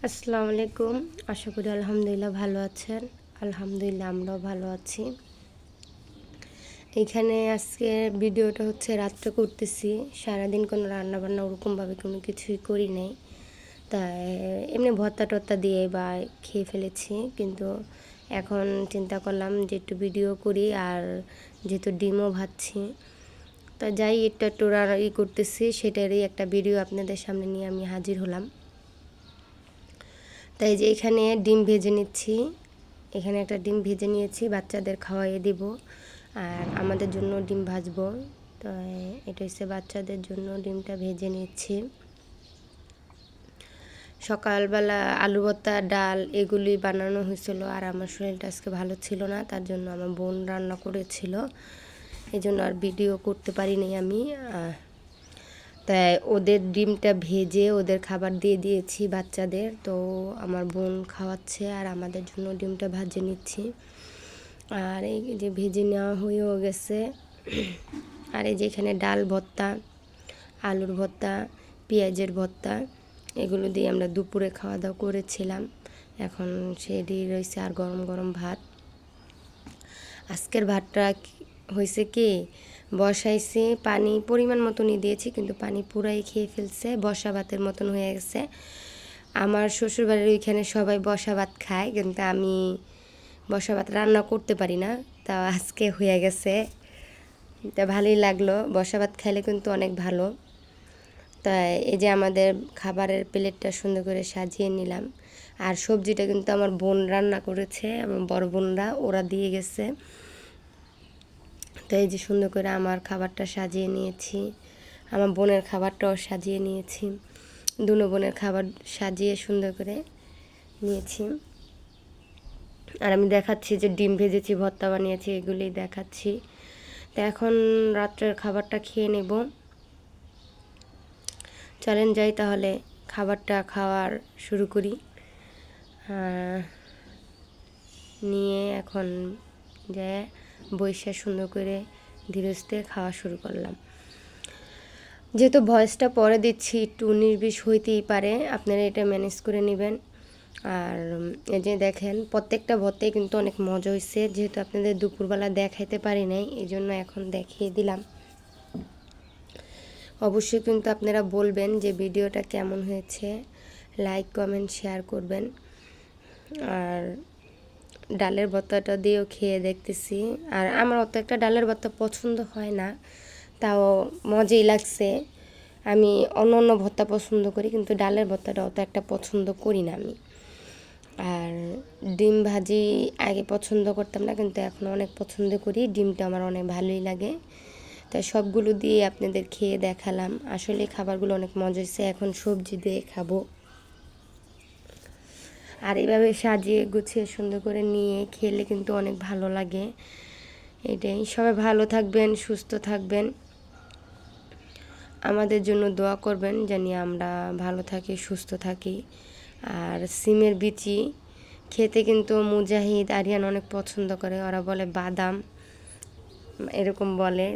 আসসালামু আলাইকুম। আশা করি আলহামদুলিল্লাহ ভালো আছেন। আলহামদুলিল্লাহ আমরাও ভালো আছি। এখানে আজকে ভিডিওটা হচ্ছে রাত্রে করতেছি। সারাদিন কোনো রান্নাবান্না ওরকমভাবে কোনো কিছুই করি নাই। তাই এমনি ভর্তা টর্তা দিয়ে বা খেয়ে ফেলেছি, কিন্তু এখন চিন্তা করলাম যে একটু ভিডিও করি, আর যেহেতু ডিমও ভাজছি, তা যাই একটু করতেছি, সেটারই একটা ভিডিও আপনাদের সামনে নিয়ে আমি হাজির হলাম। তাই যে এখানে ডিম ভেজে নিচ্ছি। এখানে একটা ডিম ভেজে নিয়েছি, বাচ্চাদের খাওয়াইয়ে দিব, আর আমাদের জন্য ডিম ভাজবো। তো এটা হচ্ছে বাচ্চাদের জন্য ডিমটা ভেজে নিচ্ছি। সকালবেলা আলু ভর্তা, ডাল এগুলি বানানো হয়েছিল, আর আমার শরীরটা আজকে ভালো ছিল না, তার জন্য আমার বোন রান্না করেছিল, এই জন্য আর ভিডিও করতে পারিনি আমি। তাই ওদের ডিমটা ভেজে ওদের খাবার দিয়ে দিয়েছি বাচ্চাদের। তো আমার বোন খাওয়াচ্ছে, আর আমাদের জন্য ডিমটা ভাজে নিচ্ছি। আর এই যে ভেজে নেওয়া হয়েও গেছে। আর এই যে এখানে ডাল ভর্তা, আলুর ভর্তা, পেঁয়াজের ভর্তা, এগুলো দিয়ে আমরা দুপুরে খাওয়া দাওয়া করেছিলাম। এখন সেটি রয়েছে, আর গরম গরম ভাত। আজকের ভাতটা হয়েছে কি, বসাইছি, পানি পরিমাণ মতনই দিয়েছি, কিন্তু পানি পুরাই খেয়ে ফেলছে, বসা ভাতের মতন হয়ে গেছে। আমার শ্বশুরবাড়ির ওইখানে সবাই বসা ভাত খায়, কিন্তু আমি বসা ভাত রান্না করতে পারি না, তা আজকে হয়ে গেছে। তা ভালোই লাগলো, বসা ভাত খাইলে কিন্তু অনেক ভালো। তাই এই যে আমাদের খাবারের প্লেটটা সুন্দর করে সাজিয়ে নিলাম। আর সবজিটা কিন্তু আমার বোন রান্না করেছে, আমার বড় বোনরা ওরা দিয়ে গেছে। তো এই যে সুন্দর করে আমার খাবারটা সাজিয়ে নিয়েছি, আমার বোনের খাবারটাও সাজিয়ে নিয়েছি, দুনো বোনের খাবার সাজিয়ে সুন্দর করে নিয়েছি। আর আমি দেখাচ্ছি যে ডিম ভেজেছি, ভর্তা বানিয়েছি, এগুলি দেখাচ্ছি। তো এখন রাত্রের খাবারটা খেয়ে নেব। চলেন যাই তাহলে খাবারটা খাওয়ার শুরু করি। নিয়ে এখন যে বইসা সুন্দর করে ধীরস্থির খাওয়া শুরু করলাম। যেহেতু ভয়েসটা পরে দিচ্ছি, একটু 19-20 হইতেই পারে, আপনারা এটা ম্যানেজ করে নেবেন। আর এই যে দেখেন প্রত্যেকটা ভর্তাই কিন্তু অনেক মজা হয়েছে, যেহেতু আপনাদের দুপুরবেলা দেখাইতে পারি নাই, এই জন্য এখন দেখিয়ে দিলাম। অবশ্যই কিন্তু আপনারা বলবেন যে ভিডিওটা কেমন হয়েছে, লাইক কমেন্ট শেয়ার করবেন। আর ডালের ভর্তাটা দিয়েও খেয়ে দেখতেছি, আর আমার অত একটা ডালের ভর্তা পছন্দ হয় না, তাও মজাই লাগছে। আমি অন্য অন্য ভর্তা পছন্দ করি, কিন্তু ডালের ভর্তাটা অত একটা পছন্দ করি না আমি। আর ডিম ভাজি আগে পছন্দ করতাম না, কিন্তু এখন অনেক পছন্দ করি, ডিমটা আমার অনেক ভালোই লাগে। তাই সবগুলো দিয়ে আপনাদের খেয়ে দেখালাম। আসলে খাবারগুলো অনেক মজা হয়েছে। এখন সবজি দিয়ে খাবো। আর এভাবে সাজিয়ে গুছিয়ে সুন্দর করে নিয়ে খেলে কিন্তু অনেক ভালো লাগে। এটাই, সবাই ভালো থাকবেন, সুস্থ থাকবেন, আমাদের জন্য দোয়া করবেন জানি আমরা ভালো থাকি, সুস্থ থাকি। আর সিমের বিচি খেতে কিন্তু মুজাহিদ, আরিয়ান অনেক পছন্দ করে, ওরা বলে বাদাম এরকম বলে।